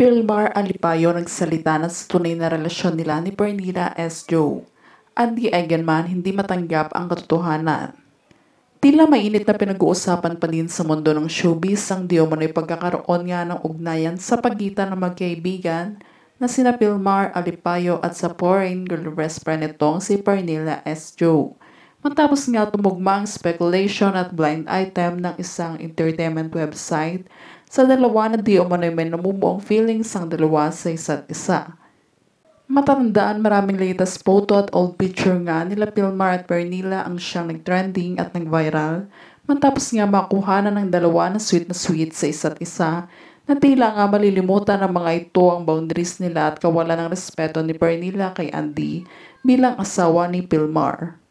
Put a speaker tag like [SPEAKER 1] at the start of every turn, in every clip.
[SPEAKER 1] Pilmar Alipayo nagsalita na sa tunay na relasyon nila ni Pernilla S. Joe. Andy Eigenman hindi matanggap ang katotohanan. Tila mainit na pinag-uusapan pa din sa mundo ng showbiz ang di umano'y pagkakaroon nga ng ugnayan sa pagitan ng magkaibigan na sina Pilmar Alipayo at sa foreign girl best friend nitong si Pernilla S. Joe. Matapos nga tumugma ang speculation at blind item ng isang entertainment website sa dalawa na di umano'y may namumuong feelings ang dalawa sa isa't isa. Matandaan maraming latest photo at old picture nga nila Pilmar at Pernilla ang siyang nag-trending at nag-viral matapos nga makuha na ng dalawa na sweet sa isa't isa na tila nga malilimutan ng mga ito ang boundaries nila at kawalan ng respeto ni Pernilla kay Andy bilang asawa ni Pilmar.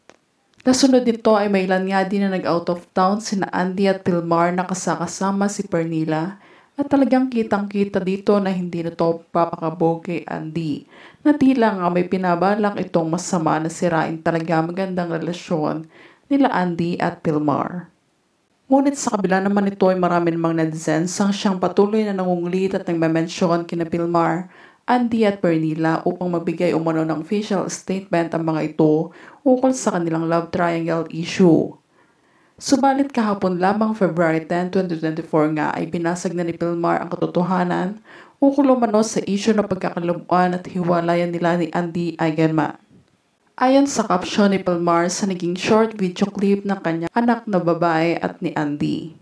[SPEAKER 1] Nasunod nito ay may ilan nga din na nag-out of town sina Andy at Pilmar na kasama si Pernilla at talagang kitang-kita dito na hindi na to papakabog kay Andy na tila nga may pinabalak itong masama na sirain talaga magandang relasyon nila Andy at Pilmar. Ngunit sa kabila naman ito ay marami namang netizens ang siyang patuloy na nangungulit at nagmamensyon kina Pilmar, Andy at Pernilla upang magbigay umano ng official statement ang mga ito ukol sa kanilang love triangle issue. Subalit kahapon lamang February 10, 2024 nga ay binasag na ni Pilmar ang katotohanan ukol umano sa issue ng pagkakalabuan at hiwalayan nila ni Andy Eigenman. Ayon sa caption ni Pilmar sa naging short video clip ng kanyang anak na babae at ni Andy.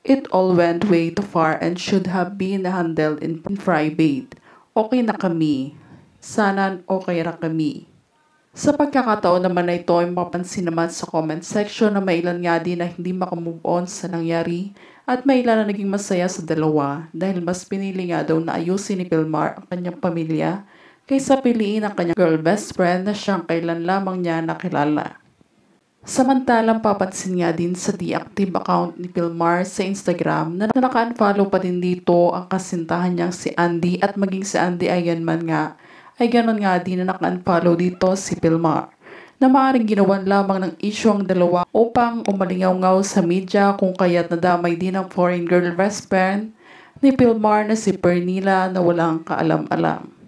[SPEAKER 1] It all went way too far and should have been handled in private. Okay na kami. Sana okay ra kami. Sa pagkakataon naman na ito ay mapapansin naman sa comment section na may ilan nga din na hindi makamove on sa nangyari at may ilan na naging masaya sa dalawa dahil mas pinili nga daw na ayusin ni Pilmar ang kanyang pamilya kaysa piliin ang kanyang girl best friend na siyang kailan lamang niya nakilala. Samantalang papansin nga din sa deactive account ni Pilmar sa Instagram na naka-unfollow pa din dito ang kasintahan niyang si Andy at maging si Andy Eigenman nga ay ganon nga din na naka-unfollow dito si Pilmar na maaaring ginawan lamang ng issue ang dalawa upang umalingaw-ngaw sa media kung kaya't nadamay din ang foreign girl best friend ni Pilmar na si Pernilla na walang kaalam-alam.